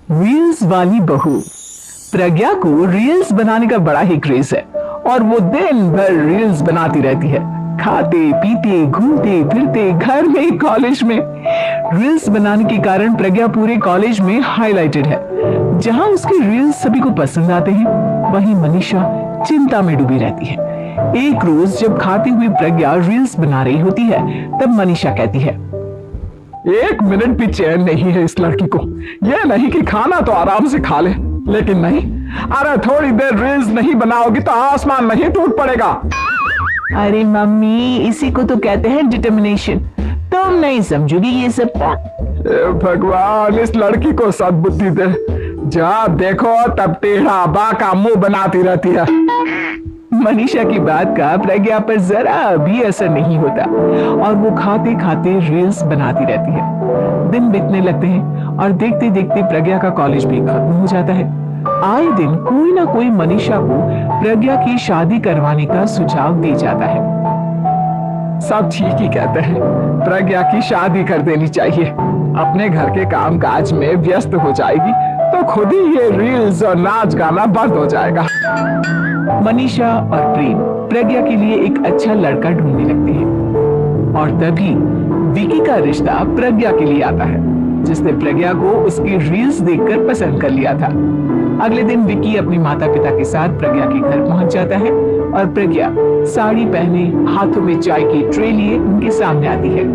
Reels वाली बहू। प्रज्ञा को रील्स बनाने का बड़ा ही क्रेज है और वो दिन भर रील्स बनाती रहती है। खाते पीते घूमते फिरते घर में कॉलेज में रील्स बनाने के कारण प्रज्ञा पूरे कॉलेज में हाईलाइटेड है। जहां उसके रील्स सभी को पसंद आते हैं, वहीं मनीषा चिंता में डूबी रहती है। एक रोज जब खाते हुए प्रज्ञा रील्स बना रही होती है, तब मनीषा कहती है, एक मिनट भी चैन नहीं है इस लड़की को। यह नहीं कि खाना तो आराम से खा ले, लेकिन नहीं, अरे थोड़ी देर रील्स नहीं बनाओगी तो आसमान नहीं टूट पड़ेगा। अरे मम्मी, इसी को तो कहते हैं डिटर्मिनेशन। तुम नहीं समझोगी ये सब। भगवान, इस लड़की को सद्बुद्धि दे। जब देखो तब टेढ़ा बाका मुंह बनाती रहती है। मनीषा की बात का प्रज्ञा पर जरा भी असर नहीं होता और वो खाते खाते रील्स बनाती रहती है। दिन बीतने लगते हैं और देखते देखते प्रज्ञा का कॉलेज भी खत्म हो जाता है। आए दिन कोई ना कोई मनीषा को प्रज्ञा की शादी करवाने का सुझाव दे जाता है। सब ठीक ही कहते हैं, प्रज्ञा की शादी कर देनी चाहिए। अपने घर के काम काज में व्यस्त हो जाएगी तो खुद ही ये रील्स और नाच गाना बंद हो जाएगा। मनीषा और प्रेम प्रज्ञा के लिए एक अच्छा लड़का ढूंढने लगते हैं और तभी विकी का रिश्ता प्रज्ञा के लिए आता है, जिसने प्रज्ञा को उसकी रील्स देखकर पसंद कर लिया था। अगले दिन विकी अपने माता पिता के साथ प्रज्ञा के घर पहुंच जाता है और प्रज्ञा साड़ी पहने हाथों में चाय की ट्रे लिए उनके सामने आती है।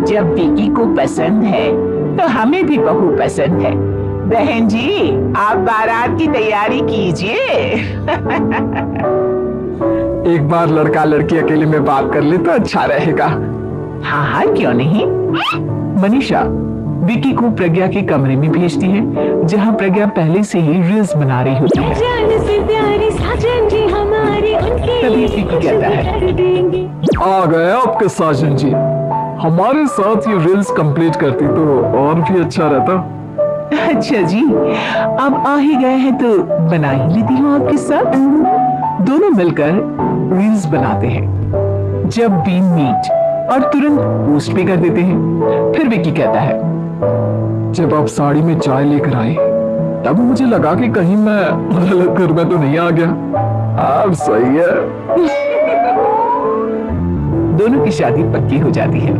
जब विकी को पसंद है तो हमें भी बहू पसंद है। बहन जी, आप बारात की तैयारी कीजिए। एक बार लड़का लड़की अकेले में बात कर ले तो अच्छा रहेगा। हाँ हाँ, क्यों नहीं। मनीषा विकी को प्रज्ञा के कमरे में भेजती है, जहां प्रज्ञा पहले से ही रील्स बना रही होती है। तभी विकी कहता है, आ गए आपके साजन जी। हमारे साथ ये रील्स कंप्लीट करती तो और भी अच्छा रहता। अच्छा जी, अब आ ही गए हैं तो बना ही लेती हूँ आपके साथ। दोनों मिलकर रील्स बनाते हैं। जब भी मीट और तुरंत पोस्ट भी कर देते हैं। फिर विकी कहता है, जब आप साड़ी में चाय लेकर आए तब मुझे लगा कि कहीं मैं गलत घर में तो नहीं आ गया। अब सही है। दोनों की शादी पक्की हो जाती है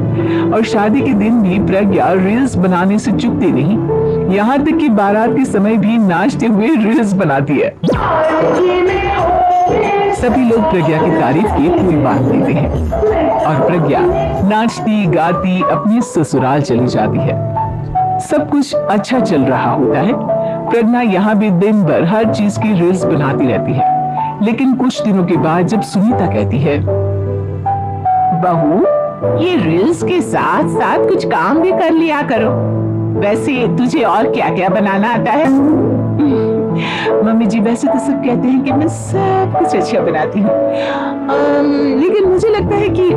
और शादी के दिन भी प्रज्ञा रील्स बनाने से चूकती नहीं, यहाँ तक कि बारात के समय भी नाचते हुए रील्स बनाती है। सभी लोग प्रज्ञा की तारीफ के पुल बांध देते हैं और प्रज्ञा नाचती गाती अपने ससुराल चली जाती है। सब कुछ अच्छा चल रहा होता है। प्रज्ञा यहाँ भी दिन भर हर चीज की रील्स बनाती रहती है। लेकिन कुछ दिनों के बाद जब सुनीता कहती है, बहू, ये रील्स के साथ साथ कुछ काम भी कर लिया करो। वैसे तुझे और क्या क्या बनाना आता है? मम्मी जी, वैसे तो सब कहते हैं कि मैं सब कुछ अच्छा बनाती हूँ, लेकिन मुझे लगता है कि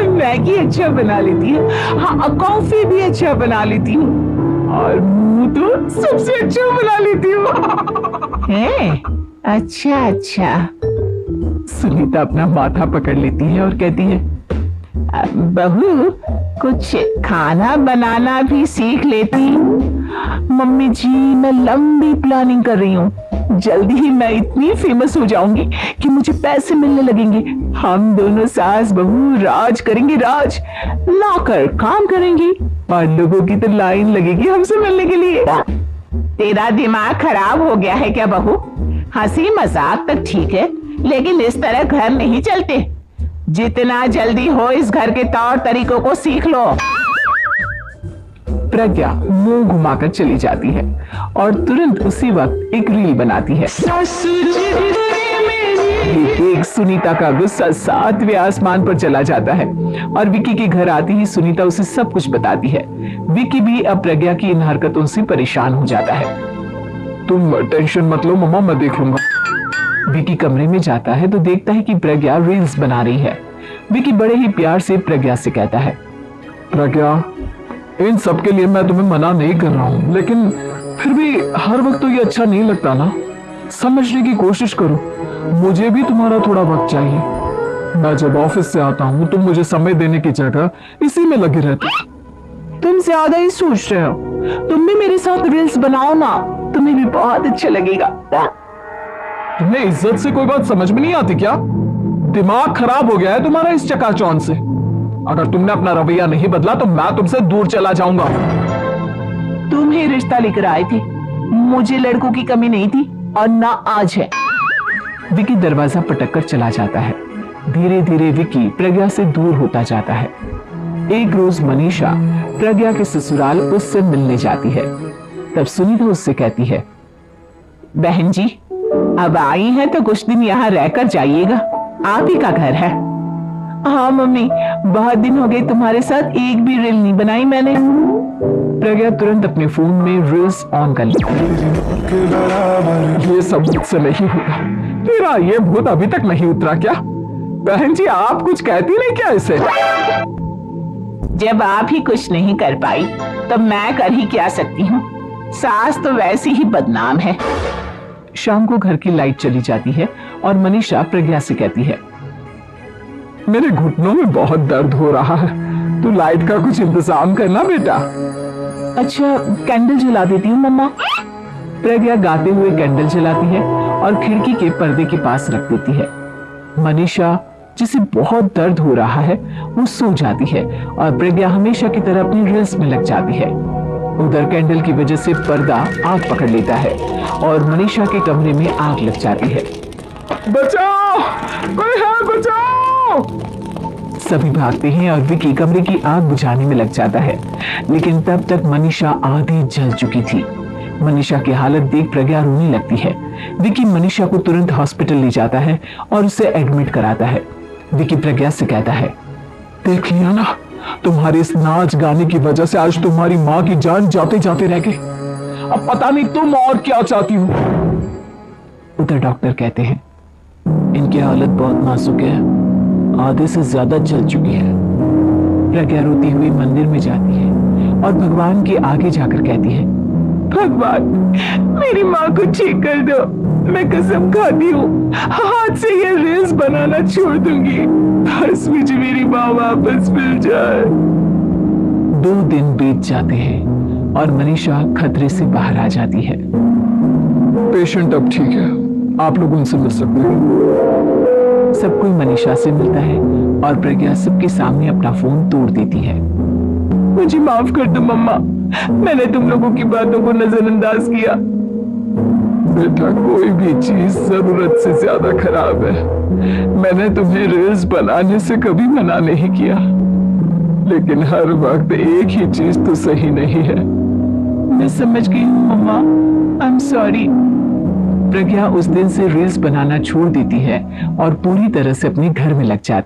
मैगी अच्छा बना लेती है। हाँ, कॉफी भी अच्छा बना लेती हूँ और मुंह तो सबसे अच्छा बना लेती हूँ। है? अच्छा अच्छा। सुनीता अपना माथा पकड़ लेती है और कहती है, बहू, कुछ खाना बनाना भी सीख लेती। मम्मी जी, मैं लंबी प्लानिंग कर रही हूँ। जल्दी ही मैं इतनी फेमस हो जाऊंगी कि मुझे पैसे मिलने लगेंगे। हम दोनों सास बहू राज करेंगे, राज लाकर काम करेंगे और लोगों की तो लाइन लगेगी हमसे मिलने के लिए। तेरा दिमाग खराब हो गया है क्या बहू? हंसी मजाक तक ठीक है, लेकिन इस तरह घर नहीं चलते। जितना जल्दी हो इस घर के तौर तरीकों को सीख लो। प्रज्ञा मुंह घुमाकर चली जाती है और तुरंत उसी वक्त एक रील बनाती है। एक सुनीता का गुस्सा 7वें आसमान पर चला जाता है और विकी के घर आती ही सुनीता उसे सब कुछ बताती है। विकी भी अब प्रज्ञा की इन हरकतों से परेशान हो जाता है। तुम टेंशन मत लो मम्मा, मैं देख लूंगा। विकी कमरे में जाता है तो देखता है कि प्रज्ञा रील्स बना रही है। विकी बड़े ही प्यार से प्रज्ञा से कहता है, प्रज्ञा, इन सब के लिए मैं तुम्हें मना नहीं कर रहा हूँ, लेकिन फिर भी हर वक्त तो ये अच्छा नहीं लगता ना। समझने की कोशिश करो, मुझे भी तुम्हारा थोड़ा वक्त चाहिए। मैं जब ऑफिस से आता हूँ तुम मुझे समय देने की जगह इसी में लगे रहते। तुम ज्यादा ही सोच रहे हो। तुम भी मेरे साथ रील्स बनाओ ना, तुम्हें भी बहुत अच्छा लगेगा। तुम्हें इज्जत से कोई बात समझ में नहीं आती क्या? दिमाग खराब हो गया है तुम्हारा इस चकाचौंध से। अगर तुमने अपना रवैया नहीं बदला तो मैं तुमसे दूर चला जाऊंगा। तुम ही रिश्ता लेकर आए थे, मुझे लड़कों की कमी नहीं थी और ना आज है। विकी दरवाजा पटक कर चला जाता है। धीरे धीरे विकी प्रज्ञा से दूर होता जाता है। एक रोज मनीषा प्रज्ञा के ससुराल उससे मिलने जाती है। तब सुनीता उससे कहती है, बहन जी अब आई हैं तो कुछ दिन यहाँ रहकर जाइएगा, आप ही का घर है। हाँ मम्मी, बहुत दिन हो गए तुम्हारे साथ एक भी रील नहीं बनाई मैंने। प्रज्ञा तुरंत अपने फोन में रील्स ऑन कर लेती है। ये सब मुझसे नहीं होगा। तेरा ये भूत अभी तक नहीं उतरा क्या? बहन जी आप कुछ कहती नहीं क्या इसे? जब आप ही कुछ नहीं कर पाई तो मैं कर ही क्या सकती हूँ, सास तो वैसे ही बदनाम है। शाम को घर की लाइट चली जाती है और मनीषा प्रज्ञा से कहती है, मेरे घुटनों में बहुत दर्द हो रहा है, तू लाइट का कुछ इंतजाम करना बेटा। अच्छा कैंडल जला देती हूँ मम्मा। प्रज्ञा गाते हुए कैंडल जलाती है और खिड़की के पर्दे के पास रख देती है। मनीषा जिसे बहुत दर्द हो रहा है वो सो जाती है और प्रज्ञा हमेशा की तरह अपनी रील्स में लग जाती है। उधर कैंडल की वजह से पर्दा आग पकड़ लेता है और मनीषा के कमरे में आग लग जाती है। बचाओ, कोई है, बचाओ। सभी भागते हैं और विकी कमरे की आग बुझाने में लग जाता है, लेकिन तब तक मनीषा आधी जल चुकी थी। मनीषा की हालत देख प्रज्ञा रोने लगती है। विकी मनीषा को तुरंत हॉस्पिटल ले जाता है और उसे एडमिट कराता है। विकी प्रज्ञा से कहता है, देख लिया ना, तुम्हारे इस नाच गाने की वजह से आज तुम्हारी माँ की जान जाते जाते रह गई। अब पता नहीं तुम और क्या चाहती हो। उधर डॉक्टर कहते हैं, इनकी हालत बहुत नाजुक है, आधे से ज्यादा जल चुकी है। प्रज्ञा रोती हुई मंदिर में जाती है और भगवान के आगे जाकर कहती है, भगवान मेरी माँ को ठीक कर दो, मैं कसम खाती हूँ हाथ से ये रील्स बनाना छोड़ दूंगी, बस मुझे मेरी माँ वापस मिल जाए। 2 दिन बीत जाते हैं और मनीषा खतरे से बाहर आ जाती है। पेशेंट अब ठीक है, आप लोग उनसे मिल सकते हैं। सब कोई मनीषा से मिलता है और प्रज्ञा सबके सामने अपना फोन तोड़ देती है। मुझे माफ कर दो मम्मा, मैंने तुम लोगों की बातों को नजरअंदाज किया। बेटा कोई भी चीज जरूरत से ज्यादा खराब है। मैंने तुम्हें रील्स बनाने से कभी मना नहीं किया, लेकिन हर वक्त एक ही चीज तो सही नहीं है। मैं समझ गई हूँ मम्मा, आई एम सॉरी। प्रज्ञा उस दिन से रील्स बनाना छोड़ देती है और पूरी तरह से अपने घर में लग जाती है।